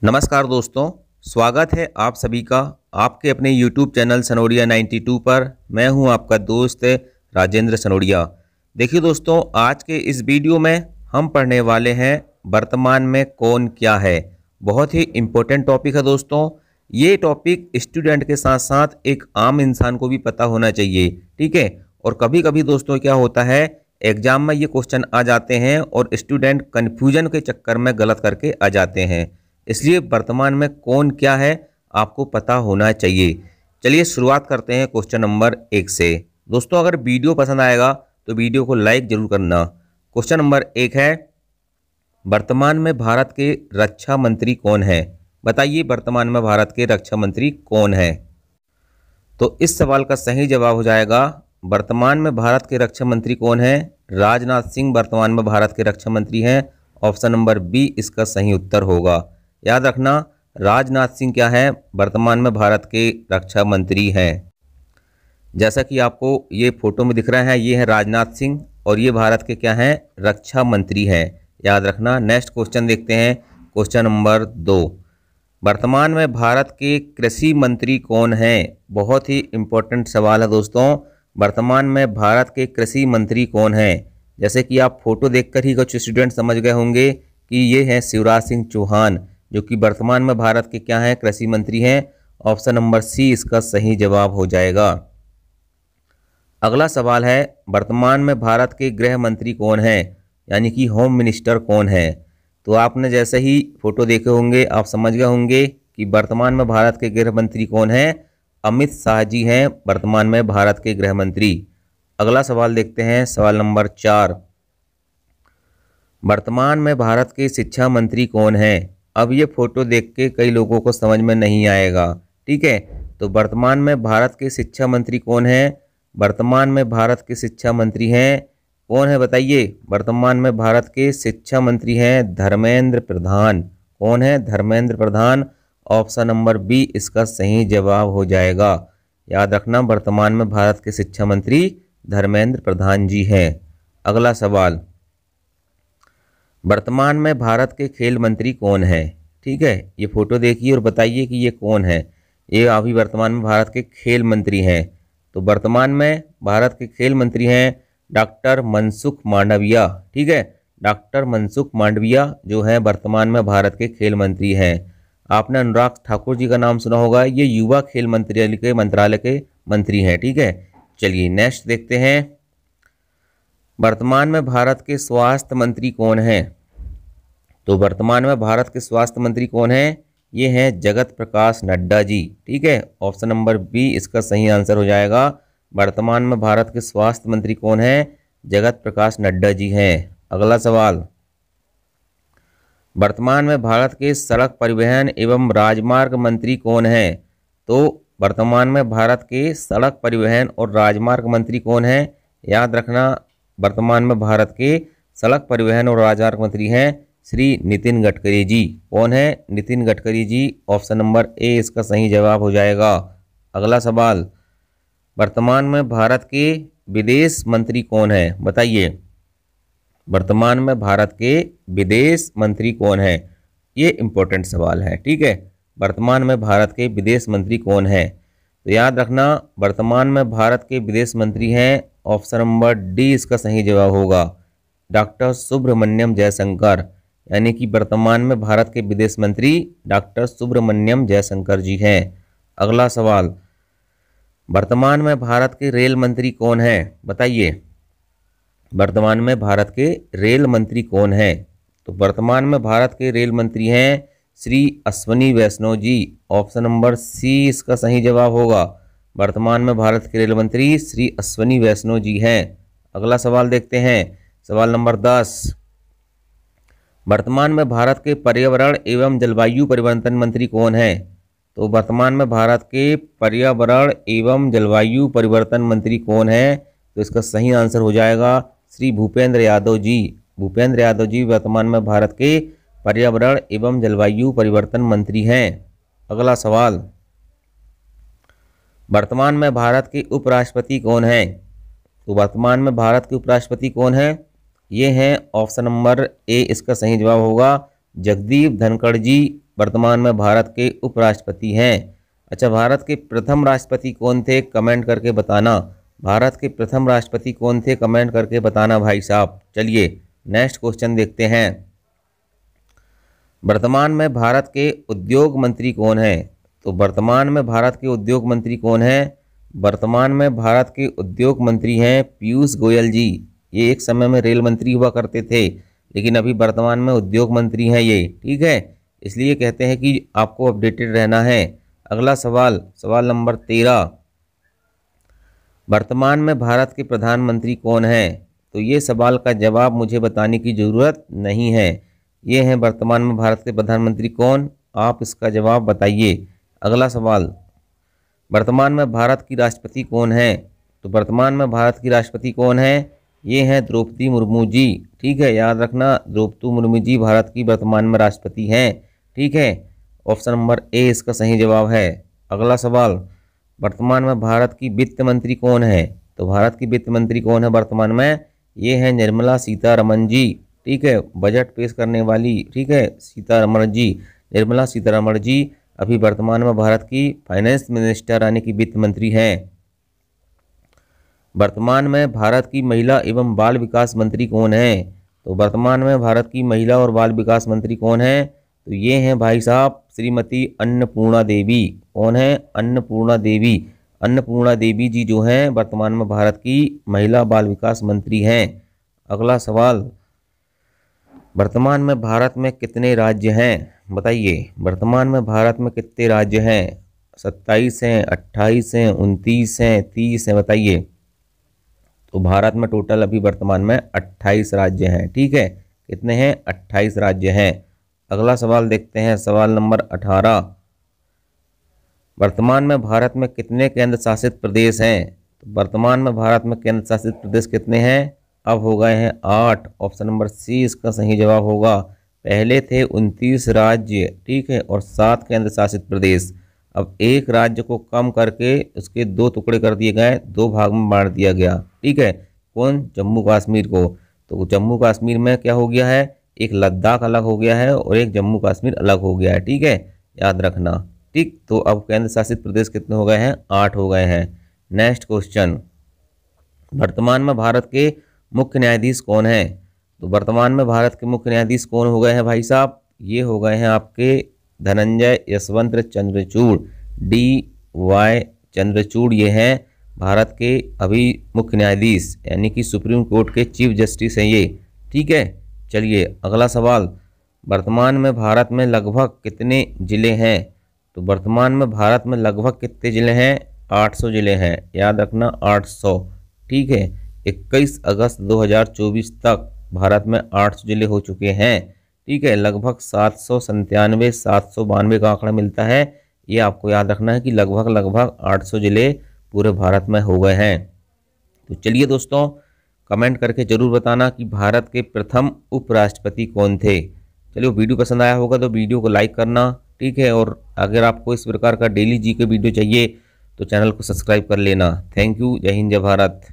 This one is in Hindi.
नमस्कार दोस्तों, स्वागत है आप सभी का आपके अपने YouTube चैनल सनोडिया 92 पर। मैं हूं आपका दोस्त राजेंद्र सनोडिया। देखिए दोस्तों, आज के इस वीडियो में हम पढ़ने वाले हैं वर्तमान में कौन क्या है। बहुत ही इम्पोर्टेंट टॉपिक है दोस्तों। ये टॉपिक स्टूडेंट के साथ साथ एक आम इंसान को भी पता होना चाहिए, ठीक है। और कभी कभी दोस्तों क्या होता है, एग्जाम में ये क्वेश्चन आ जाते हैं और स्टूडेंट कन्फ्यूजन के चक्कर में गलत करके आ जाते हैं। इसलिए वर्तमान में कौन क्या है आपको पता होना चाहिए। चलिए शुरुआत करते हैं क्वेश्चन नंबर 1 से। दोस्तों, अगर वीडियो पसंद आएगा तो वीडियो को लाइक जरूर करना। क्वेश्चन नंबर 1 है, वर्तमान में भारत के रक्षा मंत्री कौन है? बताइए, वर्तमान में भारत के रक्षा मंत्री कौन है? तो इस सवाल का सही जवाब हो जाएगा, वर्तमान में भारत के रक्षा मंत्री कौन है? राजनाथ सिंह वर्तमान में भारत के रक्षा मंत्री हैं। ऑप्शन नंबर बी इसका सही उत्तर होगा। याद रखना, राजनाथ सिंह क्या है? वर्तमान में भारत के रक्षा मंत्री हैं। जैसा कि आपको ये फोटो में दिख रहा है, ये है राजनाथ सिंह और ये भारत के क्या हैं? रक्षा मंत्री हैं। याद रखना। नेक्स्ट क्वेश्चन देखते हैं, क्वेश्चन नंबर 2। वर्तमान में भारत के कृषि मंत्री कौन हैं? बहुत ही इम्पोर्टेंट सवाल है दोस्तों। वर्तमान में भारत के कृषि मंत्री कौन हैं? जैसे कि आप फोटो देखकर ही कुछ स्टूडेंट समझ गए होंगे कि ये हैं शिवराज सिंह चौहान, जो कि वर्तमान में भारत के क्या हैं? कृषि मंत्री हैं। ऑप्शन नंबर सी इसका सही जवाब हो जाएगा। अगला सवाल है, वर्तमान में भारत के गृह मंत्री कौन हैं? यानी कि होम मिनिस्टर कौन है? तो आपने जैसे ही फोटो देखे होंगे आप समझ गए होंगे कि वर्तमान में भारत के गृह मंत्री कौन हैं? अमित शाह जी हैं वर्तमान में भारत के गृह मंत्री। अगला सवाल देखते हैं, सवाल नंबर 4। वर्तमान में भारत के शिक्षा मंत्री कौन हैं? अब ये फोटो देख के कई लोगों को समझ में नहीं आएगा, ठीक है। तो वर्तमान में भारत के शिक्षा मंत्री कौन है? वर्तमान में भारत के शिक्षा मंत्री हैं, कौन है बताइए? वर्तमान में भारत के शिक्षा मंत्री हैं धर्मेंद्र प्रधान। कौन है? Dharmendra Pradhan. Option number B इसका सही जवाब हो जाएगा। याद रखना, वर्तमान में भारत के शिक्षा मंत्री धर्मेंद्र प्रधान जी हैं। अगला सवाल, वर्तमान में भारत के खेल मंत्री कौन है? ठीक है, ये फोटो देखिए और बताइए कि ये कौन है। ये अभी वर्तमान में भारत के खेल मंत्री हैं। तो वर्तमान में भारत के खेल मंत्री हैं डॉक्टर मनसुख मांडविया, ठीक है। डॉक्टर मनसुख मांडविया जो है वर्तमान में भारत के खेल मंत्री हैं। आपने अनुराग ठाकुर जी का नाम सुना होगा, ये युवा खेल मंत्रालय के मंत्री हैं, ठीक है। चलिए नेक्स्ट देखते हैं, वर्तमान में भारत के स्वास्थ्य मंत्री कौन हैं? तो वर्तमान में भारत के स्वास्थ्य मंत्री कौन हैं? ये हैं जगत प्रकाश नड्डा जी, ठीक है। ऑप्शन नंबर बी इसका सही आंसर हो जाएगा। वर्तमान में भारत के स्वास्थ्य मंत्री कौन हैं? जगत प्रकाश नड्डा जी हैं। अगला सवाल, वर्तमान में भारत के सड़क परिवहन एवं राजमार्ग मंत्री कौन हैं? तो वर्तमान में भारत के सड़क परिवहन और राजमार्ग मंत्री कौन हैं? याद रखना, वर्तमान में भारत के सड़क परिवहन और राजमार्ग मंत्री हैं श्री नितिन गडकरी जी। कौन है? Nitin Gadkari ji. Option number A इसका सही जवाब हो जाएगा। अगला सवाल, वर्तमान में भारत के विदेश मंत्री कौन है? बताइए, वर्तमान में भारत के विदेश मंत्री कौन है? ये इंपॉर्टेंट सवाल है, ठीक है। वर्तमान में भारत के विदेश मंत्री कौन है? तो याद रखना, वर्तमान में भारत के विदेश मंत्री हैं, ऑप्शन नंबर डी इसका सही जवाब होगा, डॉक्टर सुब्रमण्यम जयशंकर। यानी कि वर्तमान में भारत के विदेश मंत्री डॉक्टर सुब्रमण्यम जयशंकर जी हैं। अगला सवाल, वर्तमान में भारत के रेल मंत्री कौन है? बताइए, वर्तमान में भारत के रेल मंत्री कौन है? तो वर्तमान में भारत के रेल मंत्री हैं श्री अश्विनी वैष्णव जी। ऑप्शन नंबर सी इसका सही जवाब होगा। वर्तमान में भारत के रेल मंत्री श्री अश्विनी वैष्णव जी हैं। अगला सवाल देखते हैं, सवाल नंबर 10। वर्तमान में भारत के पर्यावरण एवं जलवायु परिवर्तन मंत्री कौन है? तो वर्तमान में भारत के पर्यावरण एवं जलवायु परिवर्तन मंत्री कौन है? तो इसका सही आंसर हो जाएगा श्री भूपेंद्र यादव जी। भूपेंद्र यादव जी वर्तमान में भारत के पर्यावरण एवं जलवायु परिवर्तन मंत्री हैं। अगला सवाल, वर्तमान में भारत के उपराष्ट्रपति कौन है? तो वर्तमान में भारत के उपराष्ट्रपति कौन है? ये हैं ऑप्शन नंबर ए इसका सही जवाब होगा, जगदीप धनखड़ जी। वर्तमान में भारत के उपराष्ट्रपति हैं? अच्छा, भारत के प्रथम राष्ट्रपति कौन थे? कमेंट करके बताना। भारत के प्रथम राष्ट्रपति कौन थे? कमेंट करके बताना भाई साहब। चलिए नेक्स्ट क्वेश्चन देखते हैं। वर्तमान में भारत के उद्योग मंत्री कौन है? तो वर्तमान में भारत के उद्योग मंत्री कौन है? वर्तमान में भारत के उद्योग मंत्री हैं पीयूष गोयल जी। ये एक समय में रेल मंत्री हुआ करते थे, लेकिन अभी वर्तमान में उद्योग मंत्री हैं ये, ठीक है। इसलिए कहते हैं कि आपको अपडेटेड रहना है। अगला सवाल, सवाल नंबर 13। वर्तमान में भारत के प्रधानमंत्री कौन है? तो ये सवाल का जवाब मुझे बताने की ज़रूरत नहीं है। ये हैं वर्तमान में भारत के प्रधानमंत्री कौन, आप इसका जवाब बताइए। अगला सवाल, वर्तमान में भारत की राष्ट्रपति कौन है? तो वर्तमान में भारत की राष्ट्रपति कौन है? ये हैं द्रौपदी मुर्मू जी, ठीक है। याद रखना, द्रौपदी मुर्मू जी भारत की वर्तमान में राष्ट्रपति हैं, ठीक है। ऑप्शन नंबर ए इसका सही जवाब है। अगला सवाल, वर्तमान में भारत की वित्त मंत्री कौन है? तो भारत की वित्त मंत्री कौन है वर्तमान में? ये है निर्मला सीतारमण जी, ठीक है। बजट पेश करने वाली, ठीक है, सीतारमण जी, निर्मला सीतारमण जी अभी वर्तमान में भारत की फाइनेंस मिनिस्टर यानी कि वित्त मंत्री हैं। वर्तमान में भारत की महिला एवं बाल विकास मंत्री कौन है? तो वर्तमान में भारत की महिला और बाल विकास मंत्री कौन है? तो ये हैं भाई साहब श्रीमती अन्नपूर्णा देवी। कौन है? अन्नपूर्णा देवी। अन्नपूर्णा देवी जी जो हैं वर्तमान में भारत की महिला बाल विकास मंत्री हैं। अगला सवाल, वर्तमान में भारत में कितने राज्य हैं? बताइए, वर्तमान में भारत में कितने राज्य हैं? 27 हैं, 28 हैं, 29 हैं, 30 हैं, बताइए। तो भारत में टोटल अभी वर्तमान में 28 राज्य हैं, ठीक है। कितने हैं? 28 राज्य हैं। अगला सवाल देखते हैं, सवाल नंबर 18। वर्तमान में भारत में कितने केंद्र शासित प्रदेश हैं? तो वर्तमान में भारत में केंद्र शासित प्रदेश कितने हैं? अब हो गए हैं 8। ऑप्शन नंबर सी इसका सही जवाब होगा। पहले थे 29 राज्य, ठीक है, और 7 केंद्र शासित प्रदेश। अब एक राज्य को कम करके उसके 2 टुकड़े कर दिए गए, 2 भाग में बांट दिया गया, ठीक है। कौन? जम्मू कश्मीर को। तो जम्मू कश्मीर में क्या हो गया है? एक लद्दाख अलग हो गया है और एक जम्मू कश्मीर अलग हो गया है, ठीक है, याद रखना, ठीक। तो अब केंद्र शासित प्रदेश कितने हो गए हैं? 8 हो गए हैं। नेक्स्ट क्वेश्चन, वर्तमान में भारत के मुख्य न्यायाधीश कौन है? तो वर्तमान में भारत के मुख्य न्यायाधीश कौन हो गए हैं भाई साहब? ये हो गए हैं आपके धनंजय यशवंत चंद्रचूड़, DY चंद्रचूड़। ये हैं भारत के अभी मुख्य न्यायाधीश यानी कि सुप्रीम कोर्ट के चीफ जस्टिस हैं ये, ठीक है। चलिए अगला सवाल, वर्तमान में भारत में लगभग कितने ज़िले हैं? तो वर्तमान में भारत में लगभग कितने ज़िले हैं? 800 ज़िले हैं, याद रखना 800, ठीक है। 21 अगस्त 2024 तक भारत में 800 ज़िले हो चुके हैं, ठीक है। लगभग 797 792 का आंकड़ा मिलता है। ये आपको याद रखना है कि लगभग 800 ज़िले पूरे भारत में हो गए हैं। तो चलिए दोस्तों, कमेंट करके ज़रूर बताना कि भारत के प्रथम उपराष्ट्रपति कौन थे। चलिए, वीडियो पसंद आया होगा तो वीडियो को लाइक करना, ठीक है। और अगर आपको इस प्रकार का डेली जी के वीडियो चाहिए तो चैनल को सब्सक्राइब कर लेना। Thank you. जय हिंद, जय भारत।